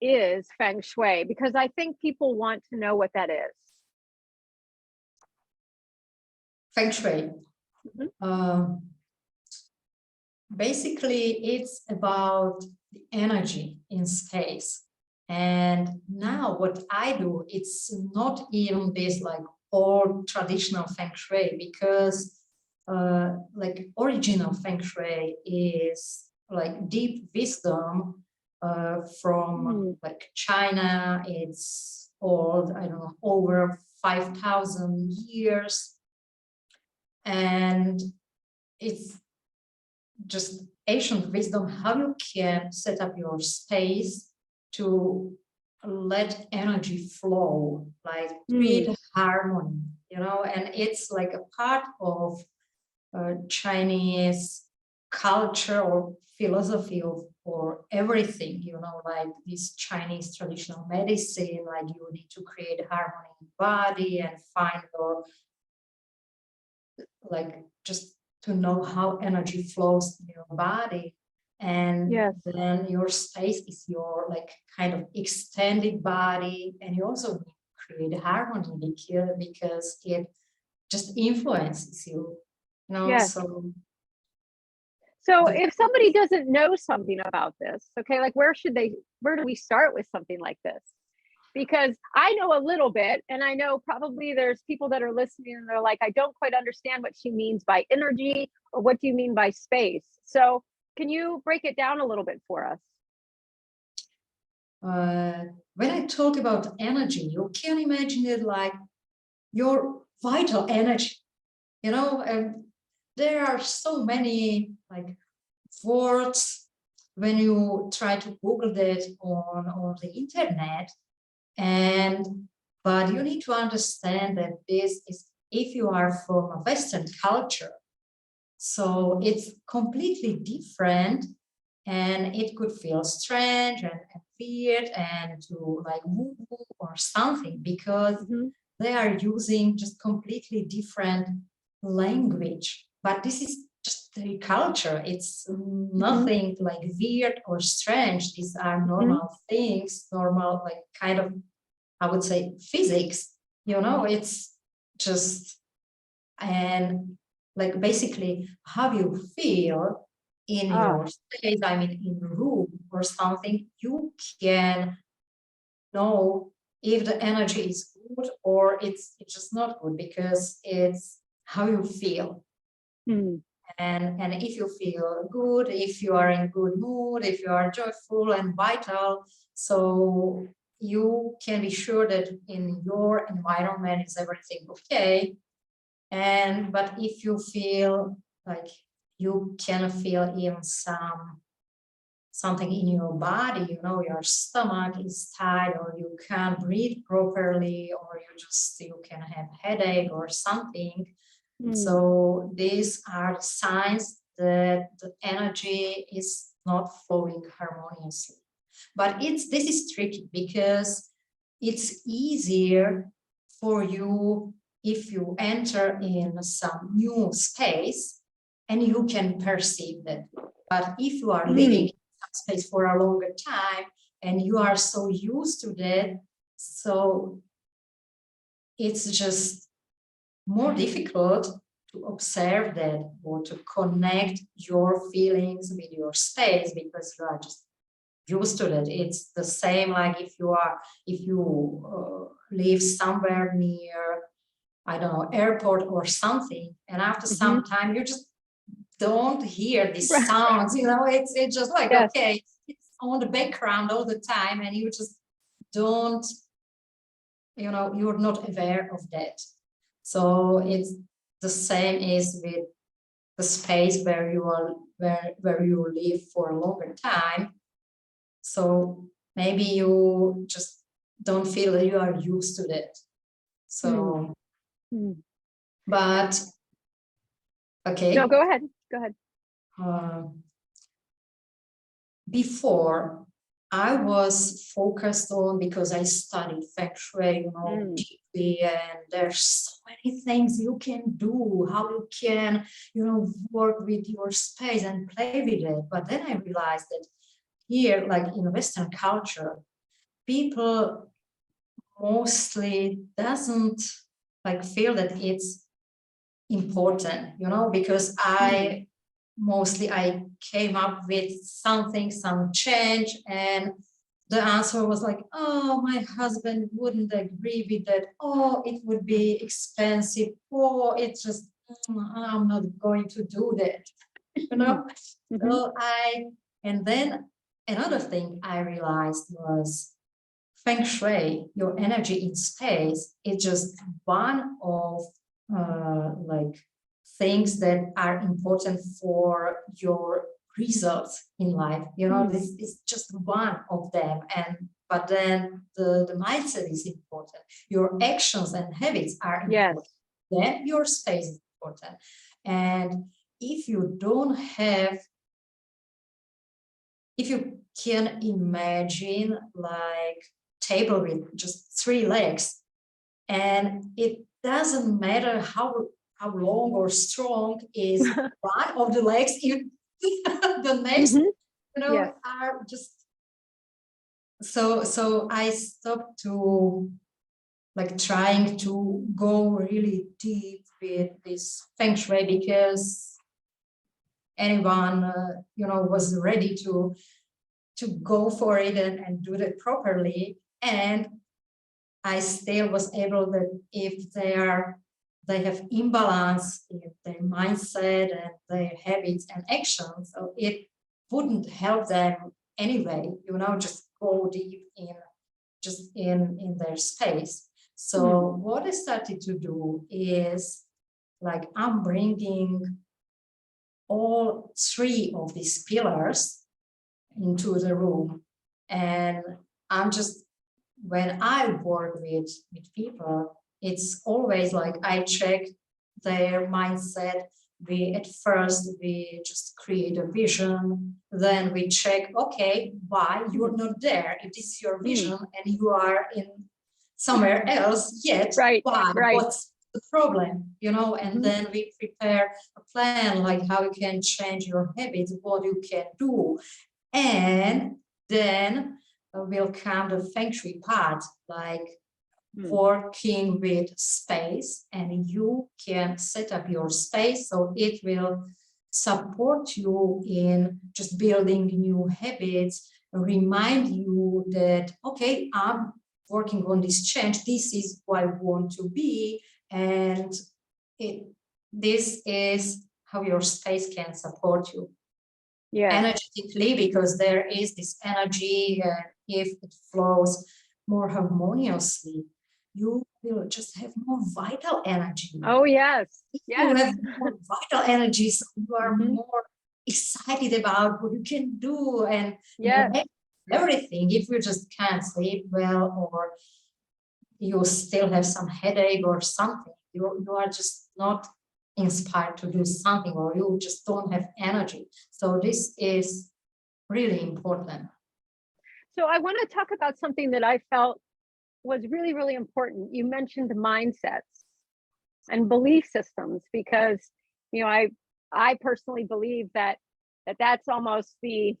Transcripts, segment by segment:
is Feng Shui? Because I think people want to know what that is. Feng Shui. Mhm. Basically, it's about the energy in space. And now what I do, it's not even this like old traditional Feng Shui, because like original Feng Shui is like deep wisdom from like China. It's old, I don't know, over 5,000 years. And it's just ancient wisdom, how you can set up your space to let energy flow, like create harmony, you know. And it's like a part of Chinese culture or philosophy of or everything, you know, like this Chinese traditional medicine, like you need to create harmony in body and find your, like, just to know how energy flows in your body. And then your space is your like kind of extended body, and you also create harmony because it just influences you, you know. So if somebody doesn't know something about this, okay, like where do we start with something like this? Because I know a little bit, and I know probably there's people that are listening and they're like, I don't quite understand what she means by energy, or what do you mean by space? So can you break it down a little bit for us? When I talk about energy, you can imagine it like your vital energy, you know. And there are so many like words when you try to Google that on the internet. But you need to understand that this is, if you are from a Western culture, so it's completely different, and it could feel strange and weird and to like woo or something, because they are using just completely different language. But this is just the culture. It's nothing like weird or strange. These are normal things, normal, like kind of, I would say, physics, you know. It's just, and like basically how you feel in your space, I mean in the room or something, you can know if the energy is good or it's just not good, because it's how you feel. And if you feel good, if you are in good mood, if you are joyful and vital, so you can be sure that in your environment is everything okay. But if you feel like you can feel even something in your body, you know, your stomach is tight, or you can't breathe properly, or you can have headache or something. So these are signs that the energy is not flowing harmoniously. But this is tricky, because it's easier for you if you enter in some new space and you can perceive that. But if you are living in some space for a longer time and you are so used to that, so it's just more difficult to observe that or to connect your feelings with your space, because you are just used to that. It's the same like if you live somewhere near, I don't know, airport or something, and after some time you just don't hear these sounds, you know. It's just like, okay, it's on the background all the time, and you just don't, you know, you're not aware of that. So it's the same is with the space where you are, where you live for a longer time. So maybe you just don't feel that you are used to that. So but okay, no, go ahead. Before, I was focused on, because I studied Feng Shui, you know, deeply, and there's so many things you can do, how you can, you know, work with your space and play with it. But then I realized that here, like in Western culture, people mostly doesn't like feel that it's important, you know, because I came up with something, some change, and the answer was like, oh, my husband wouldn't agree with that. Oh, it would be expensive. Oh, it's just, I'm not going to do that, you know. Mm-hmm. So and then another thing I realized was Feng Shui, your energy in space, is just one of like things that are important for your results in life. You know, this is just one of them. But then the mindset is important. Your actions and habits are important. Yes. Then your space is important. And if you don't have, if you can imagine like table with just 3 legs, and it doesn't matter how long or strong is one of the legs, if the next, Mm-hmm. you know, Yes. are just so I stopped to like trying to go really deep with this Feng Shui, because anyone you know, was ready to go for it and do that properly. And I still was able that if they have imbalance in their mindset and their habits and actions, so it wouldn't help them anyway, you know, just go deep in just in their space. So what I started to do is like I'm bringing all 3 of these pillars into the room, and I'm just, when I work with people, it's always like I check their mindset. We at first we just create a vision, then we check, okay, why you're not there? If this is your vision and you are in somewhere else yet, Right. why? Right. What's the problem? You know, and then we prepare a plan, like how you can change your habits, what you can do. And then will come the Feng Shui part, like working with space, and you can set up your space so it will support you in just building new habits, remind you that, okay, I'm working on this change, this is who I want to be, and this is how your space can support you. Yes. Energetically, because there is this energy, if it flows more harmoniously, you will just have more vital energy. Oh, yes. If Yes. you have more vital energy, so you are Mhm. more excited about what you can do and Yes. everything. If you just can't sleep well, or you still have some headache or something, you are just not inspired to do something, or you just don't have energy. So this is really important. So I want to talk about something that I felt was really, really important. You mentioned mindsets and belief systems, because, you know, I personally believe that's almost the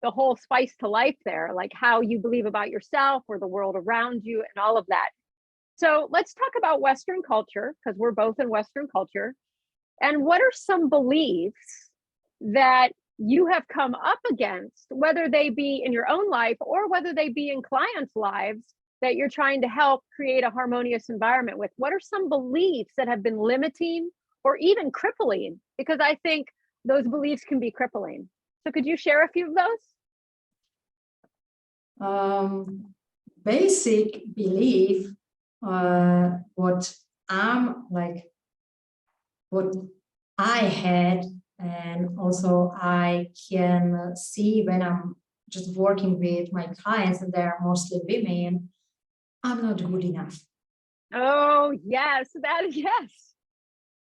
whole spice to life there, like how you believe about yourself or the world around you and all of that. So let's talk about Western culture, because we're both in Western culture. And what are some beliefs that you have come up against, whether they be in your own life or whether they be in clients' lives, that you're trying to help create a harmonious environment with? What are some beliefs that have been limiting or even crippling? Because I think those beliefs can be crippling. So could you share a few of those? Basic belief, what I'm like, what I had, and also I can see when I'm just working with my clients, and they're mostly women, I'm not good enough. Oh, yes, yes.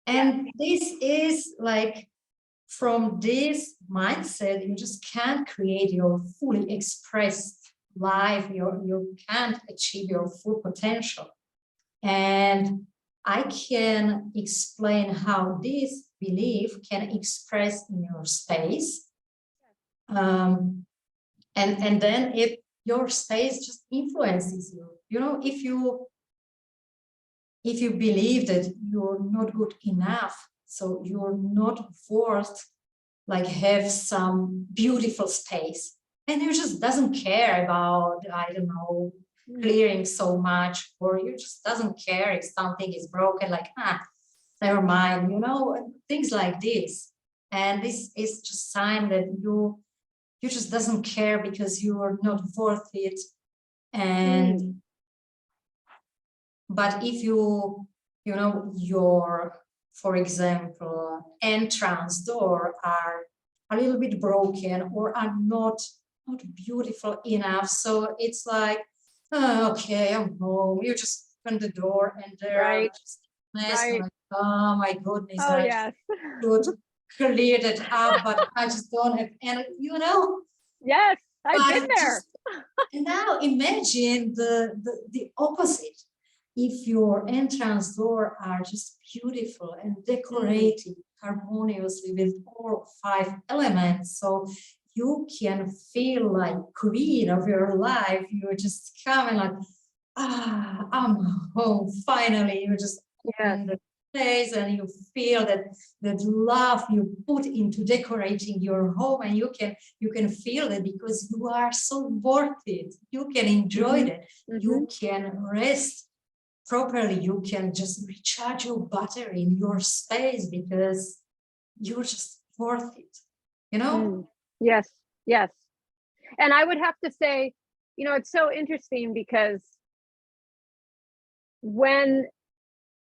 And this is like, from this mindset, you just can't create your fully expressed life. You can't achieve your full potential. And I can explain how this belief can express in your space. And then your space just influences you. You know, if you believe that you're not good enough, so you're not worth like have some beautiful space, and you just doesn't care about, I don't know, clearing so much, or you just doesn't care if something is broken, like, never mind, you know, things like this. And this is just sign that you just doesn't care because you are not worth it. And but if you know, your, for example, entrance door are a little bit broken or are not beautiful enough, so it's like, oh, okay, I'm home. You just open the door and there are just mess. Like, oh my goodness, Oh, I yes. should clear that up, but I just don't have any, you know. Yes, I've been there. And now imagine the opposite. If your entrance door are just beautiful and decorated harmoniously with all 5 elements, so you can feel like queen of your life. You're just coming like, I'm home finally. You just open the place and you feel that love you put into decorating your home, and you can feel it because you are so worth it. You can enjoy it. You can rest properly. You can just recharge your battery in your space because you're just worth it, you know. Yes, yes. And I would have to say, you know, it's so interesting because when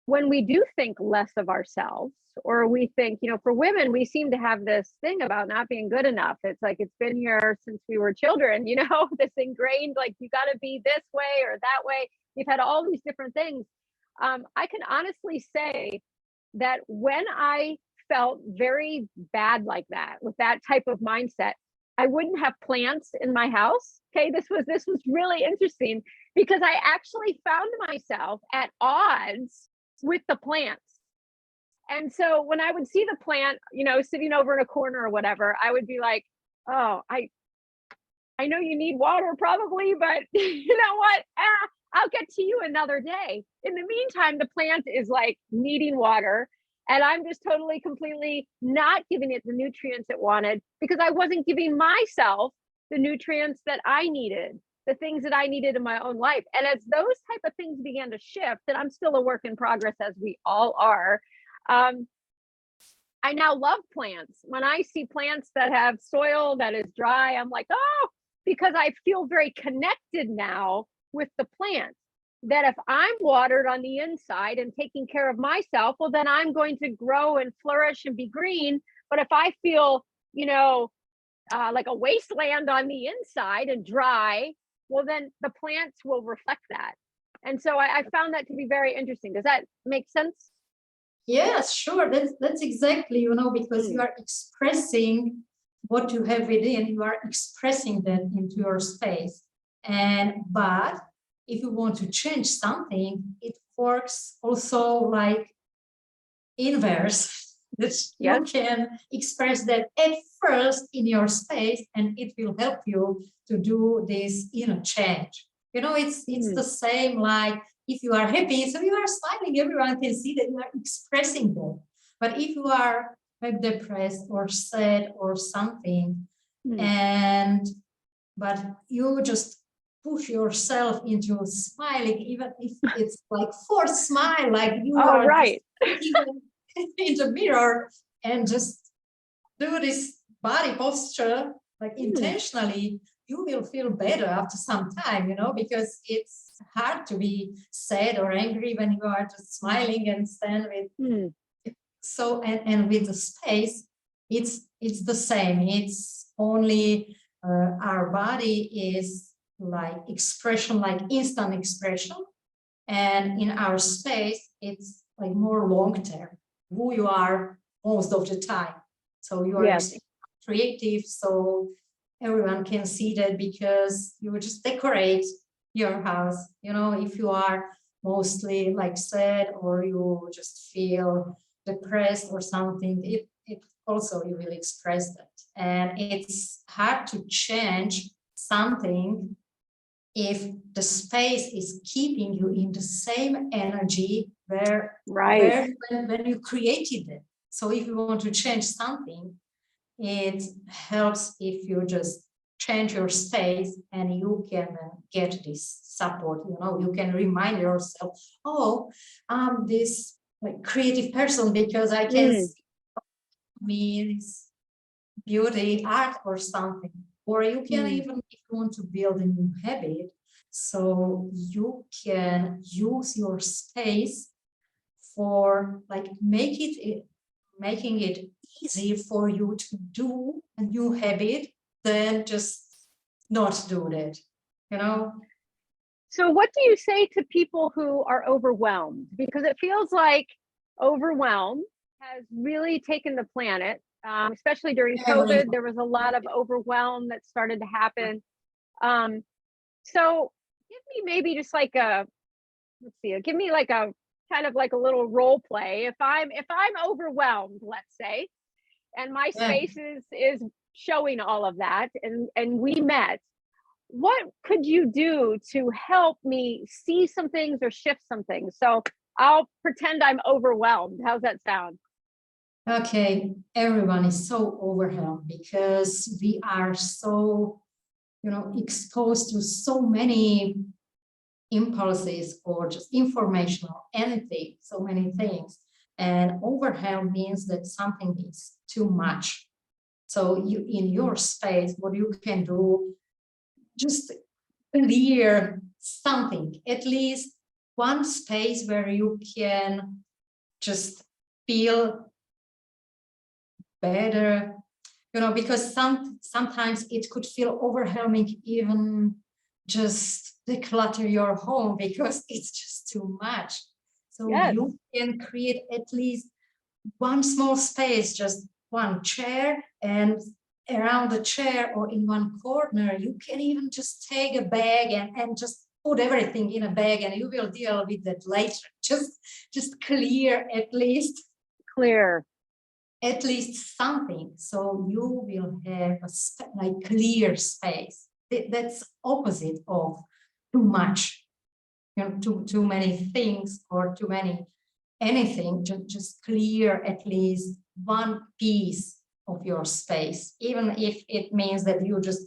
we do think less of ourselves, or we think, you know, for women, we seem to have this thing about not being good enough. It's like it's been here since we were children, you know, this ingrained, like, you got to be this way or that way. We've had all these different things. I can honestly say that when I felt very bad like that, with that type of mindset, I wouldn't have plants in my house. Okay, this was really interesting because I actually found myself at odds with the plants. And so when I would see the plant, you know, sitting over in a corner or whatever, I would be like, oh, I know you need water probably, but you know what? I'll get to you another day. In the meantime, the plant is like needing water, and I'm just totally, completely not giving it the nutrients it wanted because I wasn't giving myself the nutrients that I needed, the things that I needed in my own life. And as those type of things began to shift, and I'm still a work in progress, as we all are, I now love plants. When I see plants that have soil that is dry, I'm like, oh, because I feel very connected now with the plant. That if I'm watered on the inside and taking care of myself, well, then I'm going to grow and flourish and be green. But if I feel, you know, like a wasteland on the inside and dry, well, then the plants will reflect that. And so I found that to be very interesting. Does that make sense? Yes, sure. That's exactly, you know, because you are expressing what you have within, you are expressing that into your space. But if you want to change something, it works also like inverse, that you can express that at first in your space, and it will help you to do this inner change. You know, it's the same like if you are happy, so you are smiling, everyone can see that you are expressing that. But if you are like depressed or sad or something, but you just push yourself into smiling, even if it's like forced smile, like you are even in the mirror and just do this body posture like intentionally, you will feel better after some time, you know, because it's hard to be sad or angry when you are just smiling and stand with so and with the space, it's the same. It's only our body is like expression, like instant expression, and in our space it's like more long term, who you are most of the time. So you are creative, so everyone can see that because you just decorate your house. You know, if you are mostly like sad or you just feel depressed or something, it also you will express that. And it's hard to change something if the space is keeping you in the same energy where when you created it. So if you want to change something, it helps if you just change your space and you can get this support. You can remind yourself, oh, I'm this like creative person because I can see me this beauty art or something. Or you can even, if you want to build a new habit, so you can use your space for like making it easy for you to do a new habit than just not do that, So what do you say to people who are overwhelmed? Because it feels like overwhelm has really taken the planet, especially during COVID. There was a lot of overwhelm that started to happen. So give me maybe just like give me like a kind of like a little role play. If I'm overwhelmed, let's say, and my space is showing all of that, and we met, what could you do to help me see some things or shift some things? So I'll pretend I'm overwhelmed. How's that sound? Okay, everyone is so overwhelmed because we are so, exposed to so many impulses or just information or anything, so many things. And overwhelm means that something is too much. So you, in your space, what you can do, just clear something, at least one space where you can just feel better, because sometimes it could feel overwhelming, even just declutter your home because it's just too much. So you can create at least one small space, just one chair, and around the chair or in one corner, you can even just take a bag and just put everything in a bag, and you will deal with that later. Just clear at least something, so you will have a clear space. That's opposite of too much, too many things or too many anything. Just clear at least one piece of your space, even if it means that you just,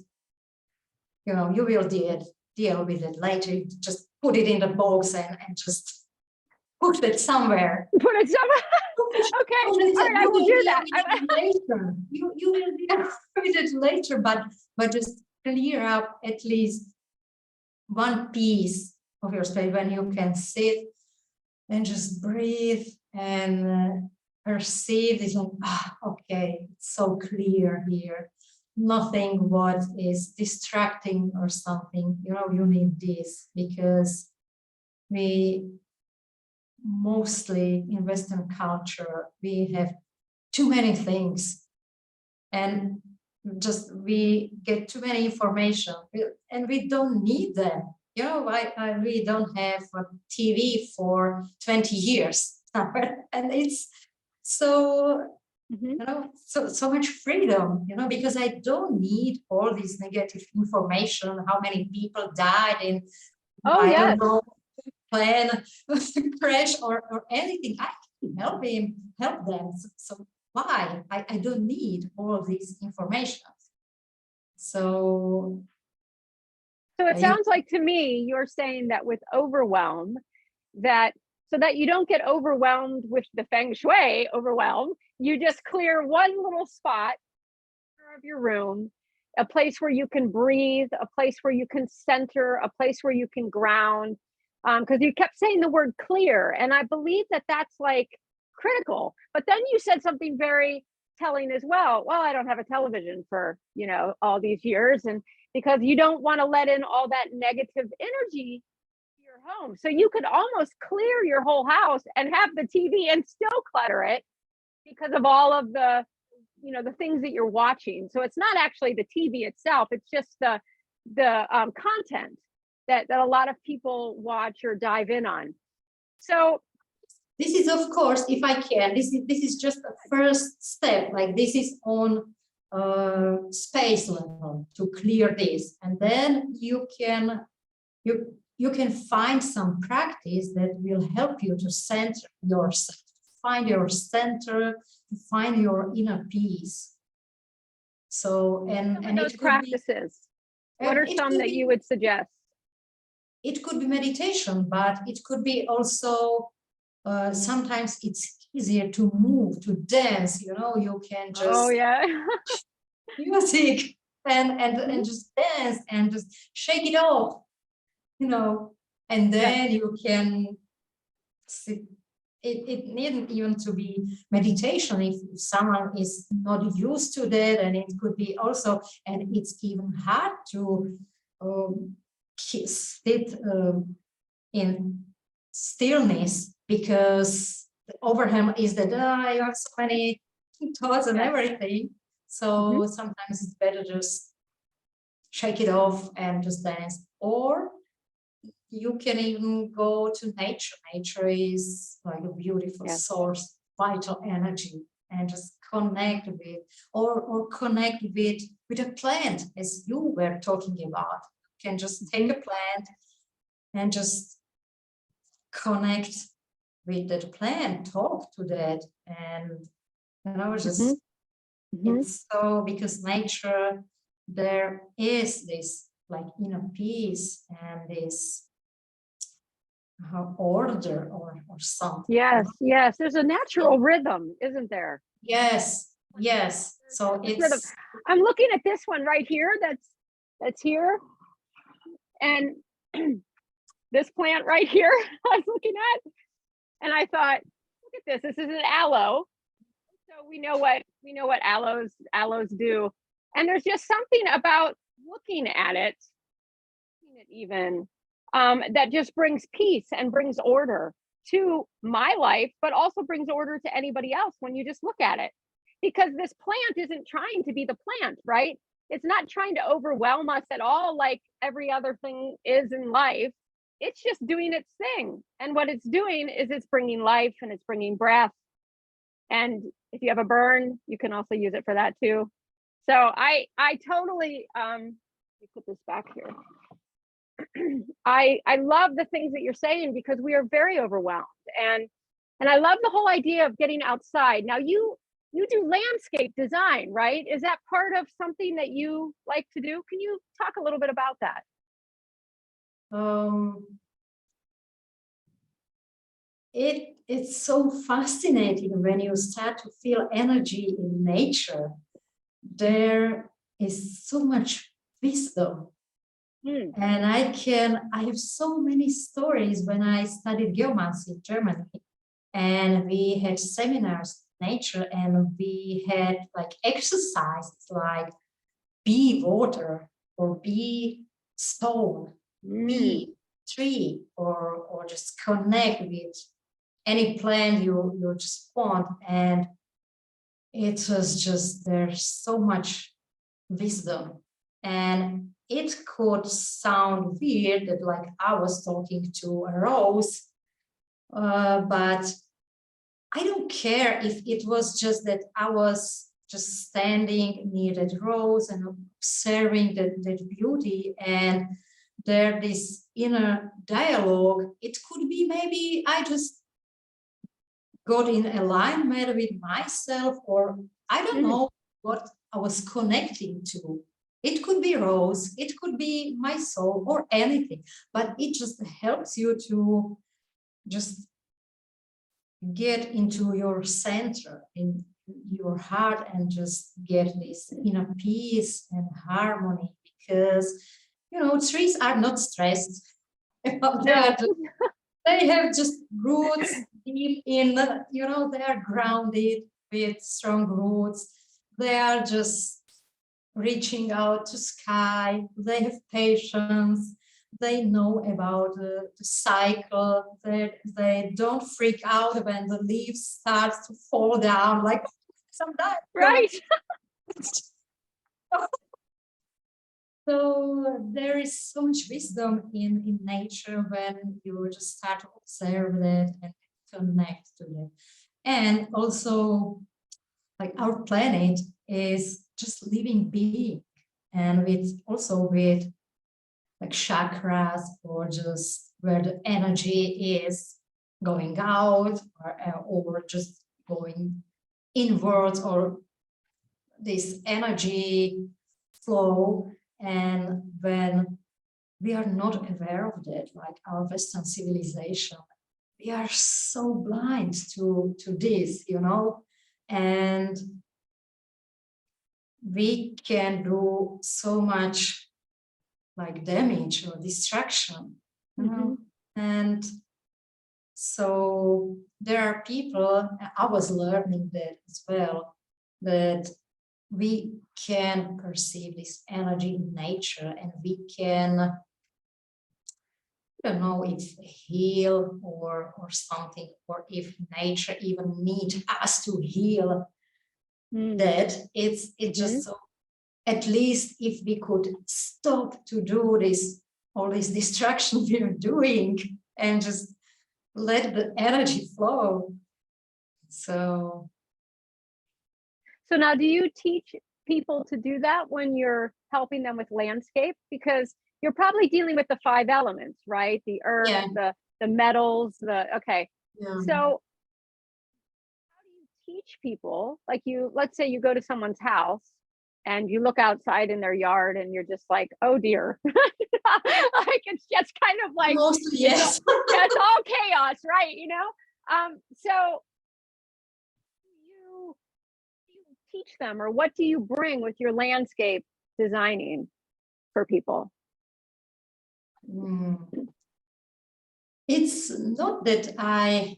you will deal with it later. Just put it in the box and just put it somewhere. Okay, all right, I will do that. Later. You will deal with it later, but just clear up at least one piece of your space when you can sit and just breathe and perceive this, like, okay, it's so clear here. Nothing what is distracting or something. You need this because we mostly in Western culture, we have too many things and just we get too many information and we don't need them. We don't have a TV for 20 years and it's so, so much freedom, because I don't need all this negative information, how many people died in, don't know, plane crash or anything. I can help them. So why? I don't need all this information. So it sounds like to me, you're saying that with overwhelm, so that you don't get overwhelmed with the Feng Shui overwhelm, you just clear one little spot of your room, a place where you can breathe, a place where you can center, a place where you can ground. Because you kept saying the word clear, and I believe that that's like critical. But then you said something very telling as well. Well, I don't have a television for, all these years, and because you don't want to let in all that negative energy to your home. So you could almost clear your whole house and have the TV and still clutter it because of all of the, the things that you're watching. So it's not actually the TV itself, it's just the content that a lot of people watch or dive in on. So this is, of course, if I can, this is just a first step. Like this is on space level to clear this, and then you can you can find some practice that will help you to center yourself, find your center, to find your inner peace. So, and those it could be, practices. What are some that you would suggest? It could be meditation, but it could be also, sometimes it's easier to move, to dance, you know, you can just, Oh yeah. music and just dance and just shake it off, you know, and then you can sit. It needn't even to be meditation if someone is not used to that, and it could be also, and it's even hard to sit in stillness, because the overwhelm is that you have so many thoughts and everything. So sometimes it's better just shake it off and just dance. Or you can even go to nature. Nature is like a beautiful source, vital energy, and just connect with, or connect with a plant, as you were talking about. You can just take a plant and just connect with that plant, talk to that, and you know, just it's so, because nature, there is this like inner peace and this order or something. Yes, yes. There's a natural rhythm, isn't there? Yes, yes. So it's. I'm looking at this one right here. That's here, and this plant right here. I was looking at, and I thought, look at this. This is an aloe. So we know what aloes do, and there's just something about looking at it, even that just brings peace and brings order to my life, but also brings order to anybody else when you just look at it. Because this plant isn't trying to be the plant, right? It's not trying to overwhelm us at all like every other thing is in life. It's just doing its thing. And what it's doing is it's bringing life and it's bringing breath. And if you have a burn, you can also use it for that too. So I totally, let me put this back here. I love the things that you're saying, because we are very overwhelmed, and I love the whole idea of getting outside. Now you do landscape design, right? Is that part of something that you like to do? Can you talk a little bit about that? It's so fascinating when you start to feel energy in nature. There is so much wisdom. And I have so many stories. When I studied geomancy in Germany, and we had seminars in nature, and we had like exercises like be water, or be stone, be tree, or just connect with any plant you just want. And it was just, there's so much wisdom. And it could sound weird that like I was talking to a rose, but I don't care if it was just that I was just standing near that rose and observing that beauty, and there this inner dialogue. It could be maybe I just got in alignment with myself, or I don't know what I was connecting to. It could be rose, it could be my soul, or anything, but it just helps you to just get into your center, in your heart, and just get this inner peace and harmony. Because, you know, trees are not stressed. They have just roots deep in, you know, they are grounded with strong roots. They are just reaching out to sky. They have patience. They know about the cycle. They don't freak out when the leaves start to fall down, like sometimes. Right. So there is so much wisdom in nature when you just start to observe that and connect to that. And also, like, our planet is just living being, and with like chakras, or just where the energy is going out, or just going inwards, or this energy flow. And when we are not aware of that, like our Western civilization, we are so blind to this, and we can do so much like damage or destruction, and so there are people, I was learning that as well, that we can perceive this energy in nature, and we can, I don't know if heal or something, or if nature even need us to heal that. It's just so, at least if we could stop to do this, all this destruction we are doing, and just let the energy flow. So now do you teach people to do that when you're helping them with landscape? Because you're probably dealing with the 5 elements, right? The earth, the metals, okay. So how do you teach people? Like, let's say you go to someone's house and you look outside in their yard and you're just like, oh dear. Like, it's just kind of like, mostly, yes. It's all chaos, right? So you teach them, or what do you bring with your landscape designing for people? It's not that I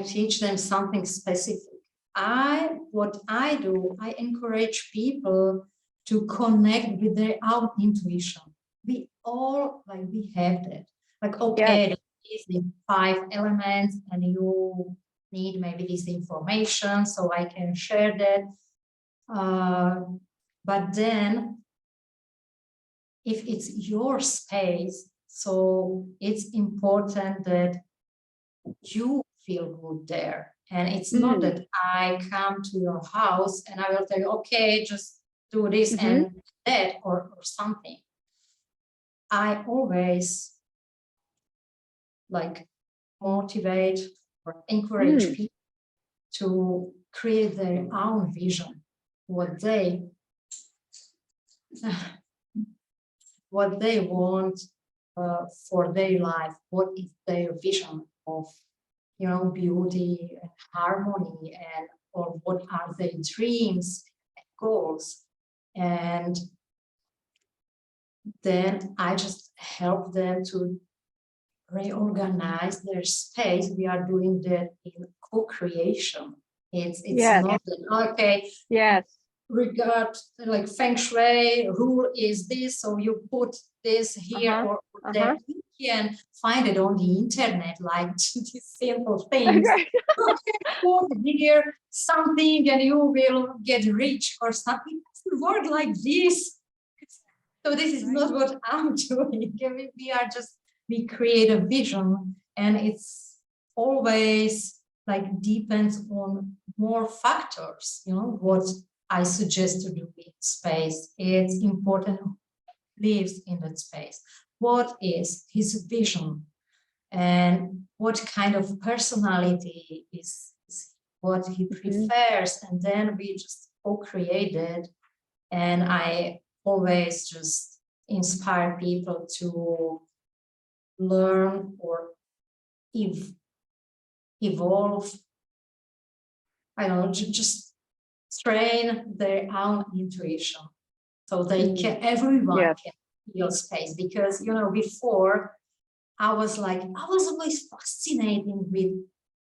teach them something specific. What I do, I encourage people to connect with their own intuition. We all, like, we have that. Like, okay, there is the 5 elements, and you need maybe this information, so I can share that. But then, if it's your space, so it's important that you feel good there. And it's not that I come to your house and I will tell you, okay, just do this and that, or something. I always like motivate or encourage people to create their own vision, what they want for their life, what is their vision of beauty and harmony, and or what are their dreams and goals. And then I just help them to reorganize their space. We are doing that in co-creation. It's not that, okay, regard like Feng Shui rule is this, so you put this here or that. You can find it on the internet, like these simple things. Okay, put here something and you will get rich or something. It doesn't work like this. So this is not what I'm doing. We create a vision, and it's always like depends on more factors, what I suggest to do in space. It's important who lives in that space. What is his vision? And what kind of personality is what he prefers? And then we just co-create it. And I always just inspire people to learn or evolve. I don't know, just train their own intuition, so they can, everyone can feel space. Because before I was always fascinated with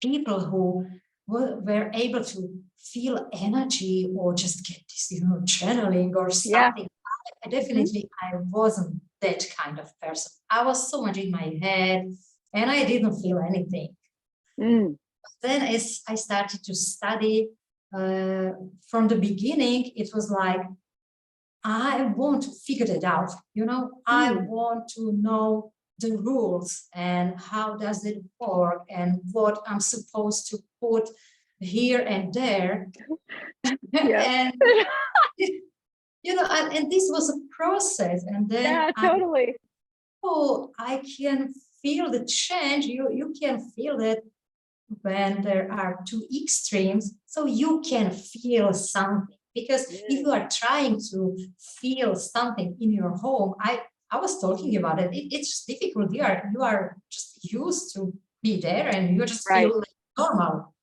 people who were able to feel energy or just get this channeling or something. I wasn't that kind of person. I was so much in my head and I didn't feel anything. Then as I started to study, from the beginning, it was like, I want to figure it out. I want to know the rules and how does it work and what I'm supposed to put here and there. And and this was a process. And then Yeah, totally. I can feel the change. You can feel that when there are two extremes, so you can feel something. Because if Mm, you are trying to feel something in your home, I was talking about it. It's just difficult. You are just used to be there, and you just right, feel like normal.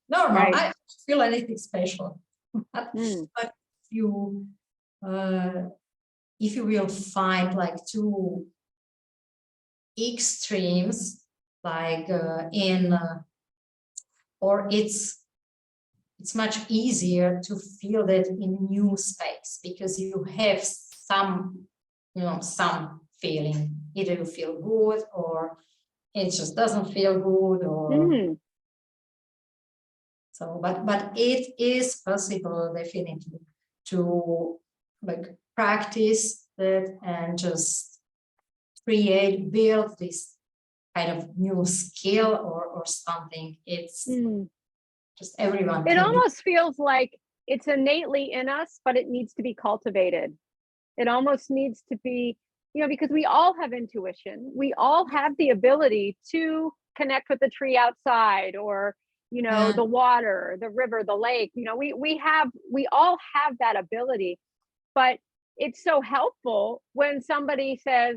Normal. right. I don't feel anything special. but, Mm, but you uh, if you will find like two extremes, like in or it's much easier to feel that in new space, because you have some feeling. Either you feel good, or it just doesn't feel good, or mm. so. But it is possible, definitely, to like practice that and just build this kind of new skill, or something. It's Mm. just everyone It can do. almost feels like it's innately in us, but it needs to be cultivated. It almost needs to be, because we all have intuition. We all have the ability to connect with the tree outside, or, Yeah, the water, the river, the lake. We all have that ability. But it's so helpful when somebody says,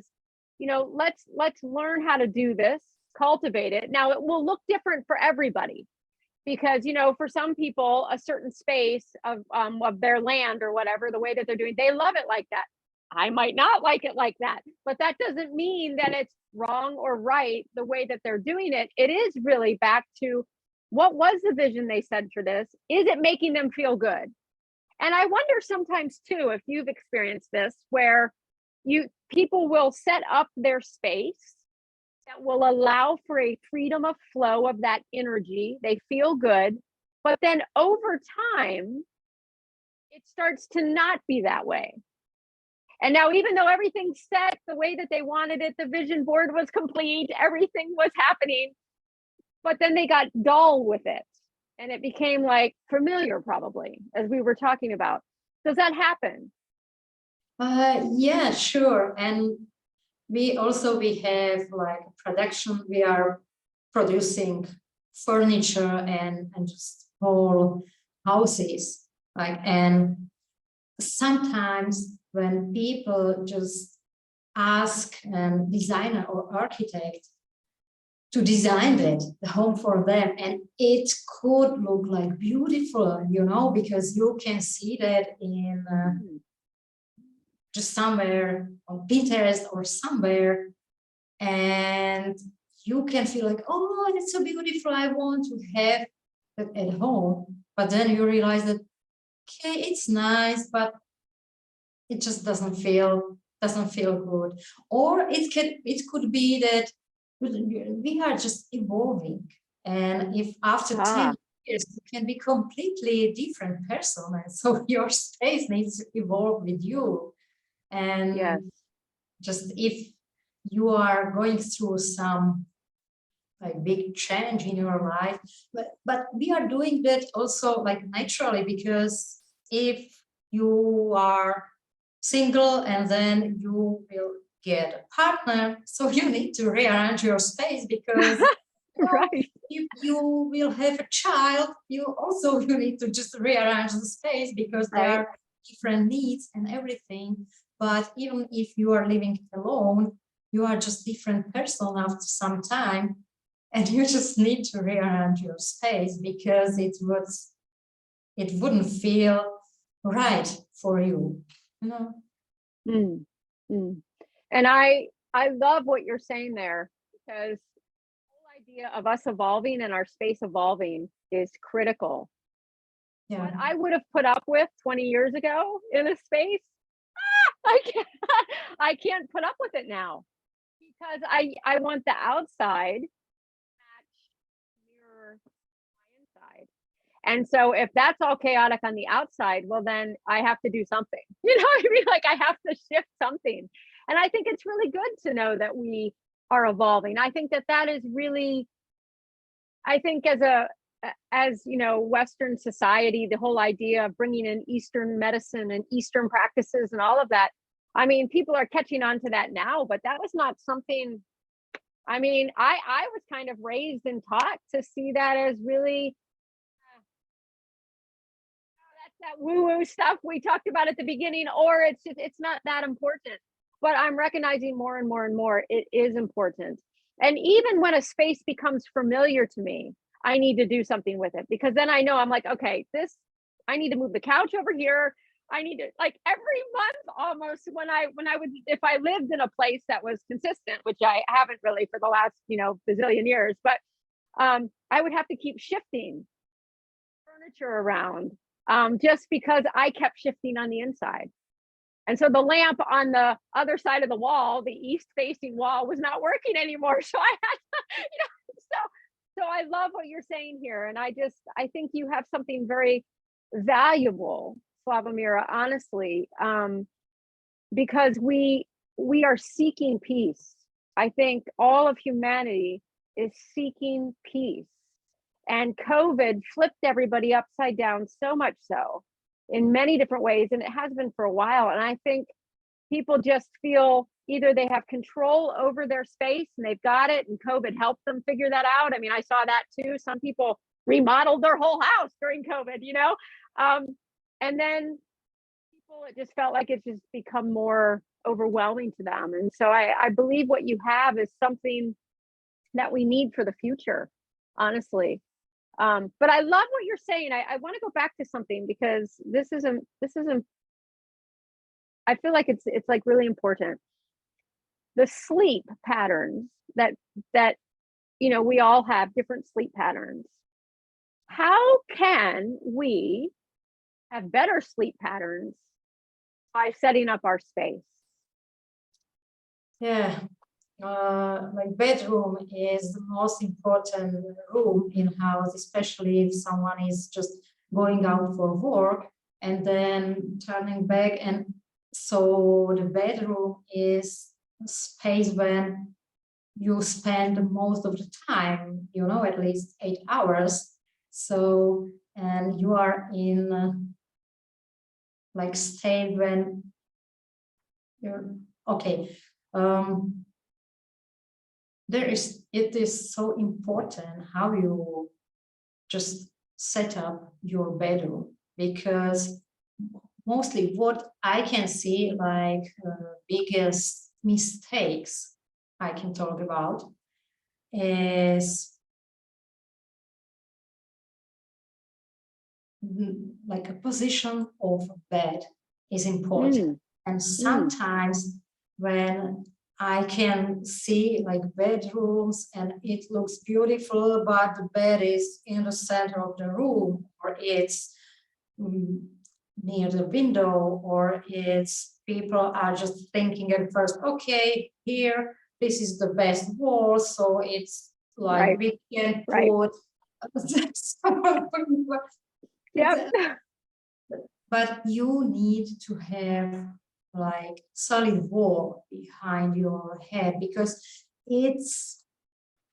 let's learn how to do this, cultivate it. Now it will look different for everybody, because for some people a certain space of their land or whatever, the way that they're doing, they love it like that. I might not like it like that, but that doesn't mean that it's wrong or right the way that they're doing it. It is really back to, what was the vision they said for this? Is it making them feel good? And I wonder sometimes too, if you've experienced this, where you people will set up their space that will allow for a freedom of flow of that energy. They feel good. But then over time, it starts to not be that way. And now, even though everything's set the way that they wanted it, the vision board was complete, everything was happening, but then they got dull with it. And it became like familiar, probably, as we were talking about. Does that happen? yeah, sure. And we have like production. We are producing furniture and just whole houses. And sometimes when people just ask designer or architect to design the home for them, and it could look like beautiful, because you can see that in Mm. just somewhere on Pinterest or somewhere, and you can feel like, oh, it's so beautiful, I want to have that at home. But then you realize that, okay, it's nice, but it just doesn't feel good. Or it could be that we are just evolving, and if after 10 Ah, years you can be completely different person, and so your space needs to evolve with you. yes. And just if you are going through some like big change in your life, but we are doing that also like naturally, because if you are single and then you will get a partner, so you need to rearrange your space, because Right, if you will have a child, you need to just rearrange the space, because there right. are different needs and everything. But even if you are living alone, you are just different person after some time, and you just need to rearrange your space, because it wouldn't feel right for you. You know? Mm, mm. And I love what you're saying there, because the whole idea of us evolving and our space evolving is critical. Yeah. What I would have put up with 20 years ago in a space, I can't I can't put up with it now, because I want the outside match mirror my inside. And so if that's all chaotic on the outside, well, then I have to do something. You know what I mean? Like, I have to shift something. And I think it's really good to know that we are evolving. I think that that is really, I think as a as you know, Western society, the whole idea of bringing in Eastern medicine and Eastern practices and all of that. I mean, people are catching on to that now, but that was not something. I mean, I was kind of raised and taught to see that as really that woo-woo stuff we talked about at the beginning, or it's not that important. But I'm recognizing more and more and more it is important. And even when a space becomes familiar to me, I need to do something with it, because then I know I'm like, okay, this, I need to move the couch over here. I need to, like, every month almost, when I would, if I lived in a place that was consistent, which I haven't really for the last, bazillion years, but I would have to keep shifting furniture around, just because I kept shifting on the inside. And so the lamp on the other side of the wall, the east facing wall, was not working anymore. So I had to, so I love what you're saying here. And I think you have something very valuable, Slavomira, honestly, because we are seeking peace. I think all of humanity is seeking peace. And COVID flipped everybody upside down, so much so in many different ways. And it has been for a while. And I think people just feel either they have control over their space and they've got it, and COVID helped them figure that out. I mean, I saw that too. Some people remodeled their whole house during COVID, and then people, it just felt like it's just become more overwhelming to them. And so I believe what you have is something that we need for the future, honestly. But I love what you're saying. I want to go back to something, because this isn't, I feel like it's like really important. The sleep patterns that we all have different sleep patterns. How can we have better sleep patterns by setting up our space? Yeah. My bedroom is the most important room in house, especially if someone is just going out for work and then turning back. And so the bedroom is a space when you spend most of the time, at least 8 hours. So, and you are in like state when you're okay. It is so important how you just set up your bedroom, because mostly what I can see, like biggest mistakes I can talk about, is like a position of bed is important. And sometimes when I can see like bedrooms and it looks beautiful, but the bed is in the center of the room, or it's near the window, or it's people are just thinking at first, okay, here, this is the best wall, so it's like we can put but you need to have like solid wall behind your head, because it's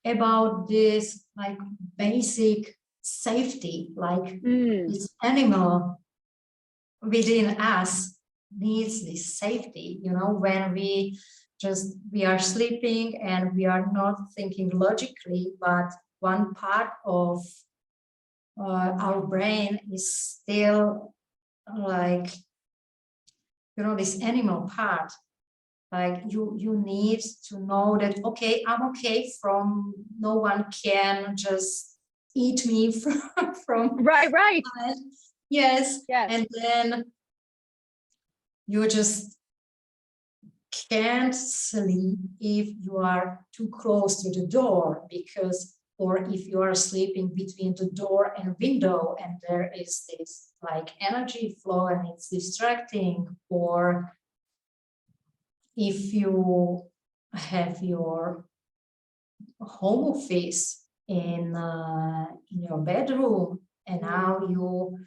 about this like basic safety, like this animal within us needs this safety, when we are sleeping and we are not thinking logically, but one part of our brain is still like, this animal part. Like you need to know that, okay, I'm okay from, no one can just eat me from right. Yes. And then you just can't sleep if you are too close to the door, because, or if you are sleeping between the door and window and there is this like energy flow and it's distracting, or if you have your home office in your bedroom and now you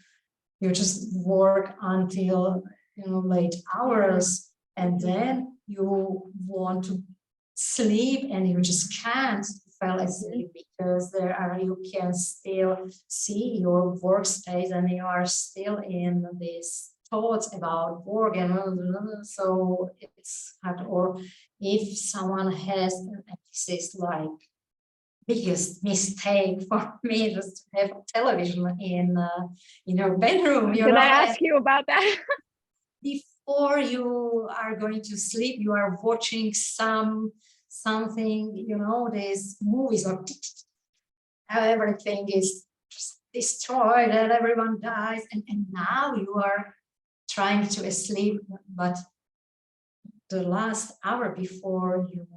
just work until late hours, and then you want to sleep and you just can't fell asleep, because you can still see your workspace and you are still in these thoughts about work, and so it's hard. Or if someone has an emphasis, like biggest mistake for me just to have television in your bedroom, Can I ask you about that? before you are going to sleep, you are watching something, these movies, or everything is just destroyed and everyone dies, and now you are trying to sleep, but the last hour before you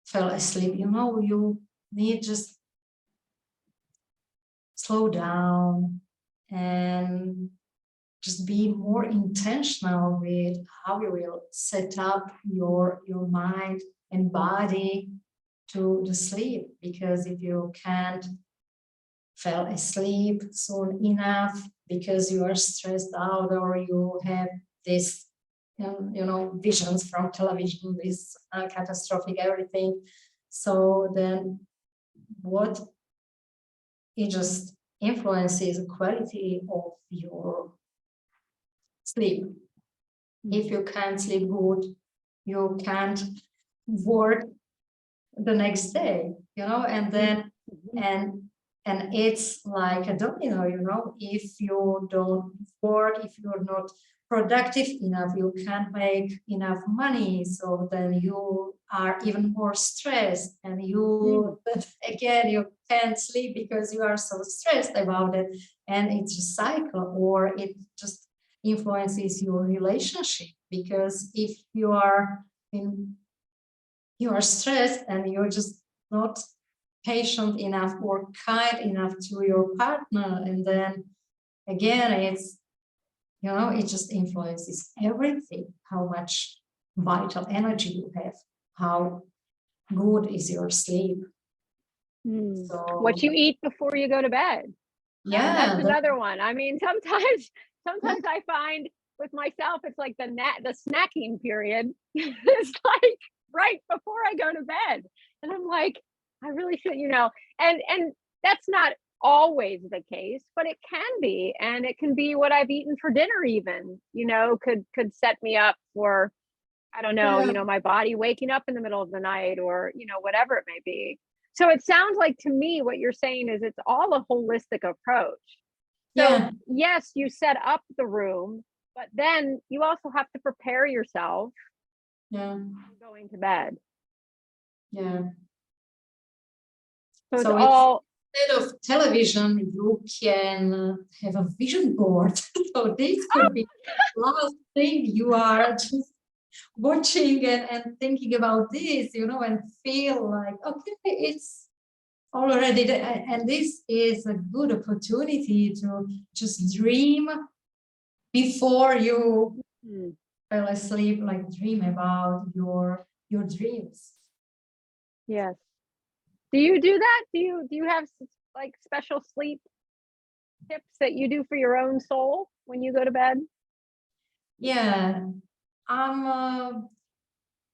fell asleep, you need just slow down and just be more intentional with how you will set up your mind and body to the sleep. Because if you can't fall asleep soon enough because you are stressed out, or you have this visions from television, this catastrophic everything, so then what it just influences the quality of your sleep. If you can't sleep good, you can't work the next day, and then and it's like a domino, if you don't work, if you're not productive enough, you can't make enough money, so then you are even more stressed, and you again you can't sleep because you are so stressed about it, and it's a cycle. Or it just influences your relationship, because if you are stressed and you're just not patient enough or kind enough to your partner, and then again it's it just influences everything, how much vital energy you have, how good is your sleep. So what you eat before you go to bed. That's another one. I mean, sometimes I find with myself, it's like the snacking period is like right before I go to bed, and I'm like, I really should, and that's not always the case, but it can be, and it can be what I've eaten for dinner even, could set me up for, I don't know, my body waking up in the middle of the night, or, whatever it may be. So it sounds like to me what you're saying is it's all a holistic approach. So yes, you set up the room, but then you also have to prepare yourself going to bed. So it's all, instead of television, you can have a vision board. So this could be the last thing you are just watching and thinking about this, and feel like, okay, it's already there. And this is a good opportunity to just dream before you fell asleep, like dream about your dreams. Yes. Do you do that? Do you have like special sleep tips that you do for your own soul when you go to bed? Yeah, I'm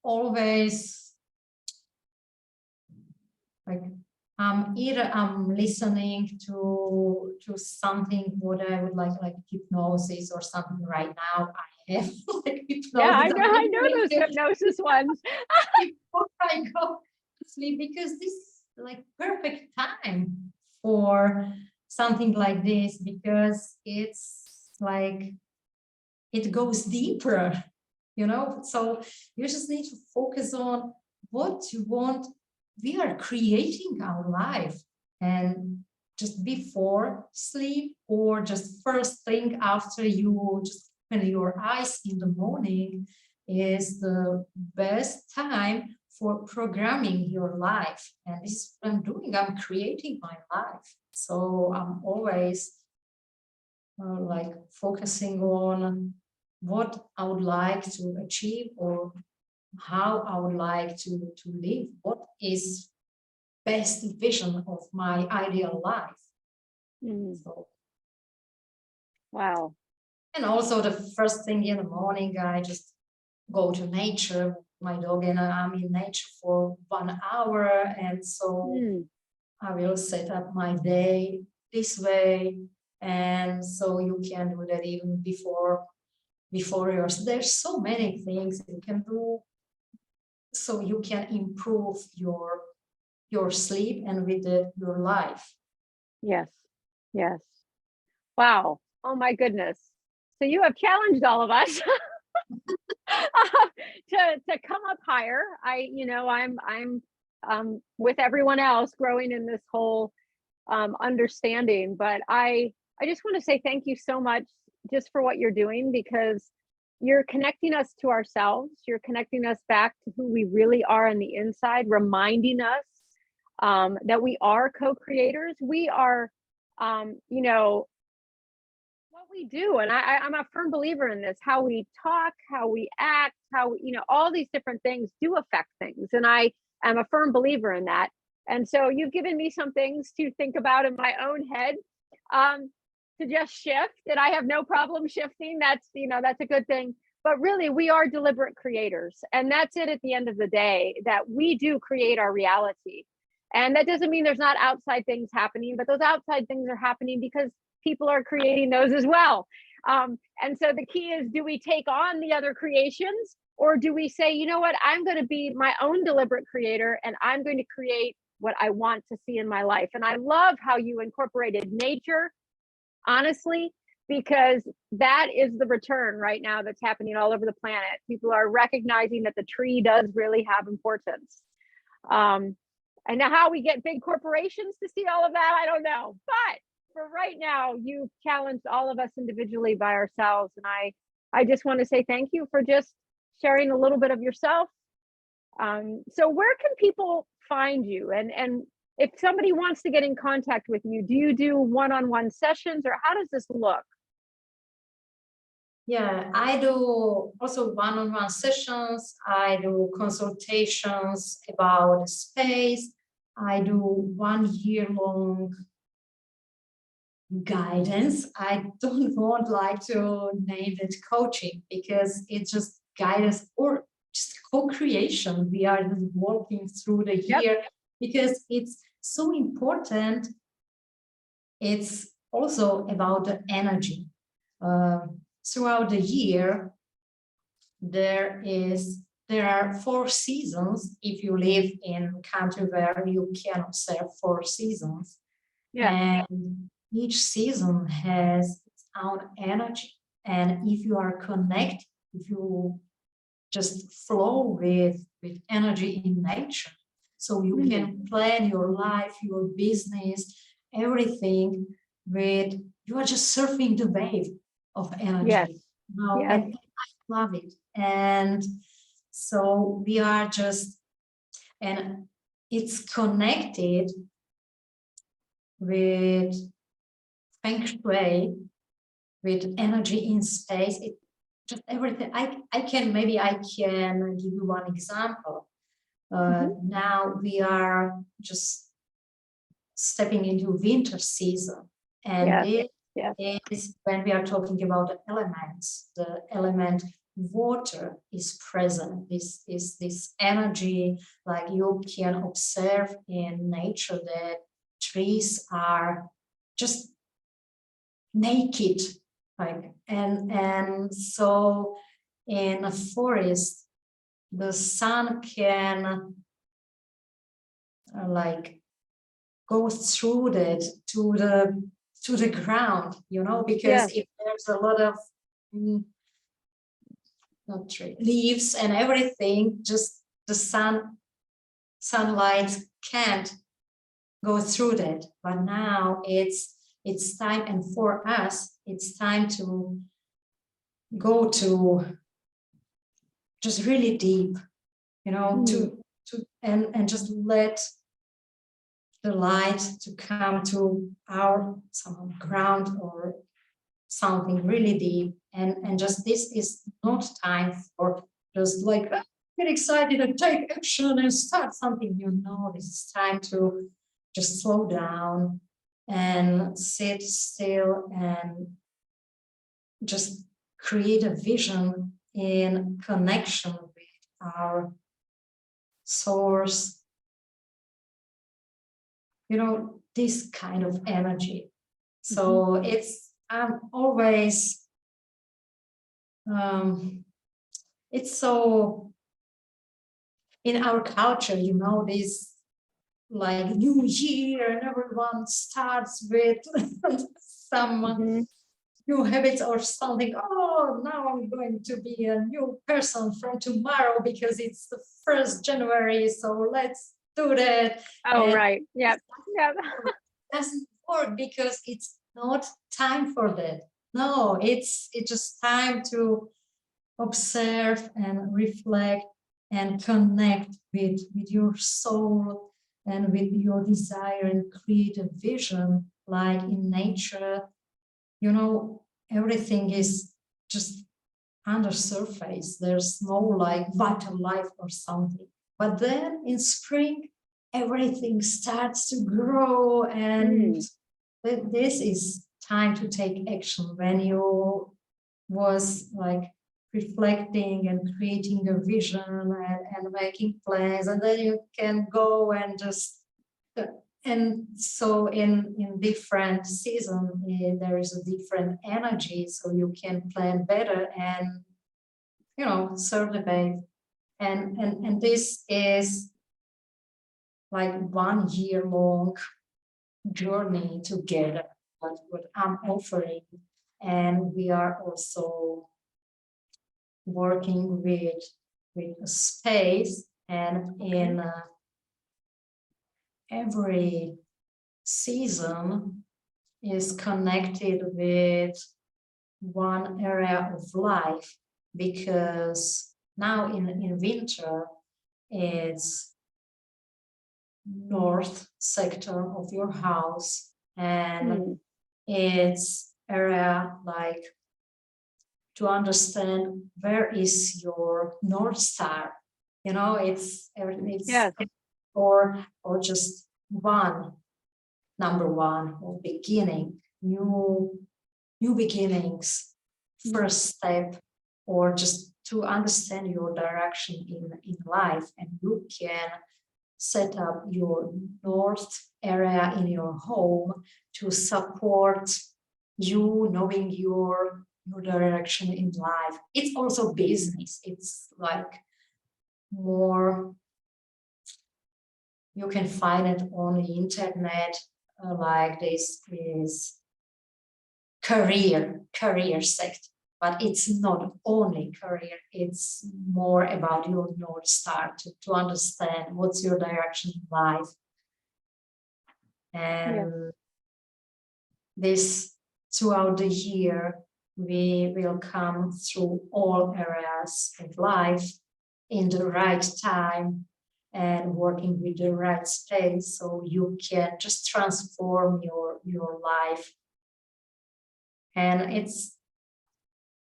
always like, either I'm listening to something what I would like hypnosis or something. Right now I have like hypnosis. Yeah, I know those hypnosis ones. Before I go to sleep, because this is like perfect time for something like this, because it's like it goes deeper, so you just need to focus on what you want. We are creating our life, and just before sleep, or just first thing after you just open your eyes in the morning, is the best time for programming your life. And this is what I'm doing. I'm creating my life. So I'm always like focusing on what I would like to achieve, or how I would like to live. What is best vision of my ideal life? So, wow. and also the first thing in the morning, I just go to nature, my dog and I'm in nature for 1 hour, and so I will set up my day this way. And so you can do that even before yours. There's so many things you can do, so you can improve your sleep and with it, your life. Yes. Yes. Wow. Oh my goodness. So you have challenged all of us to come up higher. I'm with everyone else growing in this whole understanding, but I just want to say thank you so much just for what you're doing, because you're connecting us to ourselves. You're connecting us back to who we really are on the inside, reminding us that we are co-creators. We are, what we do. And I'm a firm believer in this: how we talk, how we act, all these different things do affect things. And I am a firm believer in that. And so you've given me some things to think about in my own head, to just shift, and I have no problem shifting. That's a good thing. But really, we are deliberate creators. And that's it at the end of the day, that we do create our reality. And that doesn't mean there's not outside things happening, but those outside things are happening because people are creating those as well. And so the key is, do we take on the other creations, or do we say, you know what, I'm going to be my own deliberate creator, and I'm going to create what I want to see in my life? And I love how you incorporated nature, honestly, because that is the return right now that's happening all over the planet. People are recognizing that the tree does really have importance. And now how we get big corporations to see all of that, I don't know. But for right now, you've challenged all of us individually by ourselves. And I just want to say thank you for just sharing a little bit of yourself. So where can people find you? And if somebody wants to get in contact with you, do you do one-on-one sessions, or how does this look? Yeah, I do also one-on-one sessions. I do consultations about space. I do 1 year long guidance. I don't want like to name it coaching, because it's just guidance or just co-creation. We are just walking through the year, because it's so important. It's also about the energy. Throughout the year, there are 4 seasons. If you live in a country where you can observe 4 seasons, and each season has its own energy. And if you are connected, if you just flow with energy in nature, so you can plan your life, your business, everything with, you are just surfing the wave of energy. Yes. And I love it. And so we are just, and it's connected with Feng Shui, with energy in space. It just everything. I can give you one example. Now we are just stepping into winter season, and it is when we are talking about the elements. The element water is present. This is this energy, like you can observe in nature that trees are just naked, like, and so in a forest the sun can like go through that to the ground, because if there's a lot of leaves and everything, just the sunlight can't go through that. But now it's time, and for us it's time to go to just really deep, to and just let the light to come to our ground or something really deep, and just this is not time for just like get excited and take action and start something new. No, this is time to just slow down and sit still and just create a vision in connection with our source, this kind of energy. So it's always, it's so in our culture, this like new year, and everyone starts with some new habits or something. Oh, now I'm going to be a new person from tomorrow because it's the 1st January, so let's do that. Oh, And right. Yeah. Yeah. it doesn't work because it's not time for that. No, it's just time to observe and reflect and connect with your soul and with your desire and create a vision. Like in nature, everything is just under surface. There's no like vital life or something. But then in spring, everything starts to grow, and this is time to take action. When you was like reflecting and creating a vision and making plans, and then you can go and just and so in different season there is a different energy, so you can plan better and serve the faith. And this is like 1 year long journey together, what I'm offering. And we are also working with a space, and in every season is connected with one area of life, because now in winter it's north sector of your house, and it's area like to understand where is your North Star. It's Yes. or just number one, or beginning, new beginnings, first step, or just to understand your direction in life. And you can set up your north area in your home to support you knowing your direction in life. It's also business. It's like more, you can find it on the internet, like this is career sector, but it's not only career, it's more about your North Star, to understand what's your direction in life. And this throughout the year, we will come through all areas of life in the right time and working with the right space, so you can just transform your life. And it's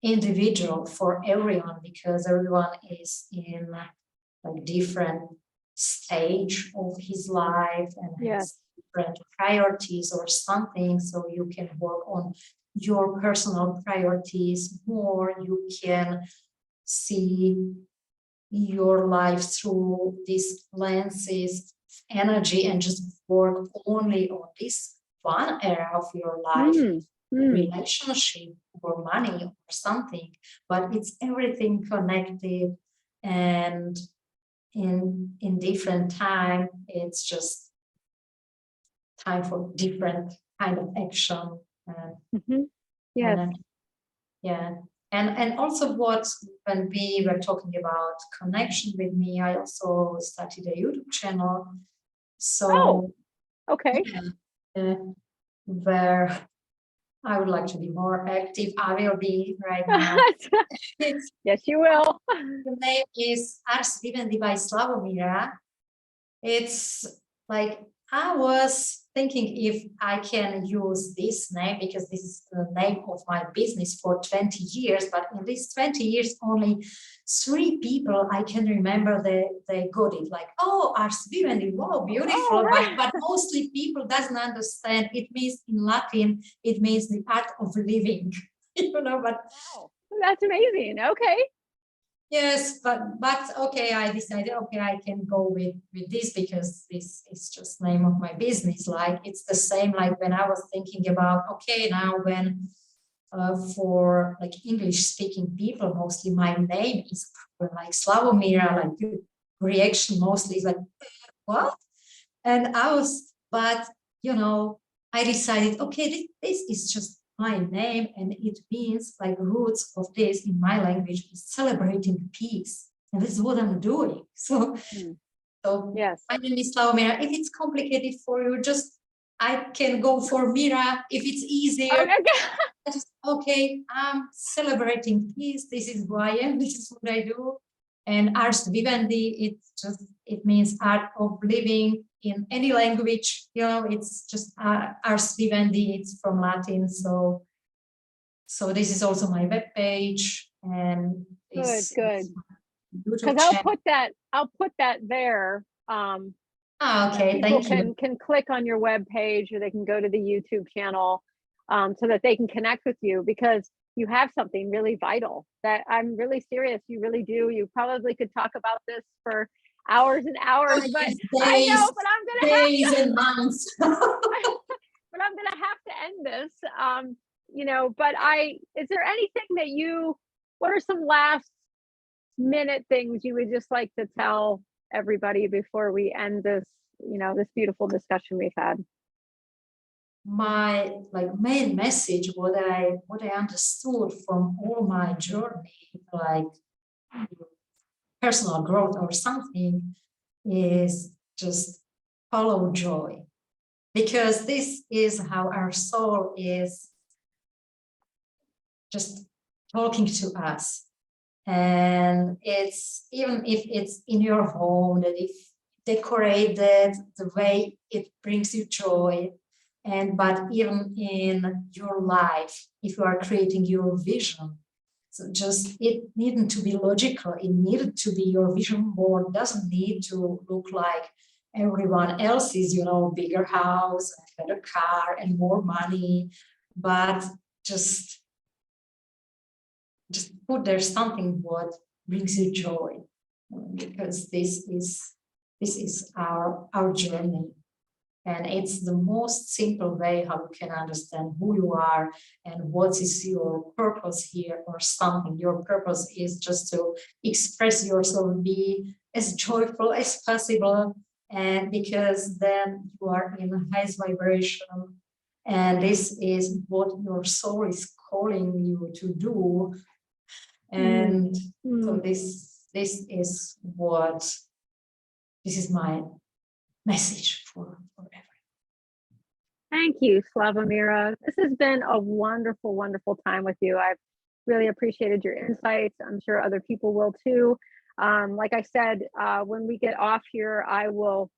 individual for everyone, because everyone is in a different stage of his life and has different priorities or something. So you can work on your personal priorities more. You can see your life through these lenses of energy and just work only on this one area of your life, relationship or money or something, but it's everything connected. And in different time, it's just time for different kind of action. And also when we were talking about connection with me, I also started a YouTube channel. So where I would like to be more active. I will be right now. Yes, you will. The name is Ars Vivendi by Slavomira. It's like, I was thinking if I can use this name, because this is the name of my business for 20 years, but in these 20 years, only 3 people I can remember they got it. Like, oh, Ars Vivendi, wow, beautiful. But mostly people doesn't understand. It means in Latin, it means the art of living, but wow, that's amazing. Okay. Yes, but okay, I decided, okay, I can go with this because this is just name of my business. Like it's the same like when I was thinking about, okay, now when for like English speaking people, mostly my name is like Slavomira, like the reaction mostly is like, what? And I was, but you know, I decided, okay, this is just my name, and it means like roots of this in my language is celebrating peace, and this is what I'm doing. So, so Yes. my name is Slavomira. If it's complicated for you, just I can go for Mira. If it's easier, just okay. I'm celebrating peace. This is who I am. This is what I do. And Ars Vivendi, it means art of living in any language. You know, it's just Ars Vivendi. It's from Latin, so this is also my webpage, and Good. YouTube Because channel. I'll put that there. Okay, People thank you. can click on your web page, or they can go to the YouTube channel, so that they can connect with you, because you have something really vital that I'm really serious. You really do. You probably could talk about this for hours and hours, but Days, I know, but I'm gonna days and months. but I'm gonna have to end this. But is there anything that what are some last minute things you would just like to tell everybody before we end this, this beautiful discussion we've had? My like main message, what I understood from all my journey, like personal growth or something, is just follow joy, because this is how our soul is just talking to us. And it's, even if it's in your home, that if decorated the way it brings you joy, but even in your life, if you are creating your vision, so just it needn't to be logical, it needed to be your vision board, doesn't need to look like everyone else's, bigger house, a better car and more money, but just put there something what brings you joy, because this is our journey, and it's the most simple way how you can understand who you are and what is your purpose here or something. Your purpose is just to express yourself, be as joyful as possible, and because then you are in the highest vibration, and this is what your soul is calling you to do. And so this is my message for everyone. Thank you, Slavomira. This has been a wonderful, wonderful time with you. I've really appreciated your insights. I'm sure other people will too. Like I said, when we get off here, I will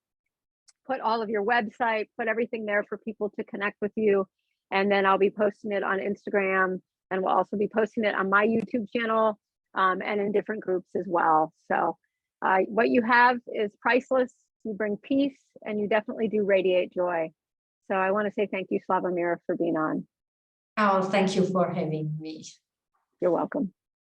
put all of your website, put everything there for people to connect with you. And then I'll be posting it on Instagram, and we'll also be posting it on my YouTube channel, and in different groups as well. So what you have is priceless. You bring peace, and you definitely do radiate joy. So I want to say thank you, Slavomira, for being on. Oh, thank you for having me. You're welcome.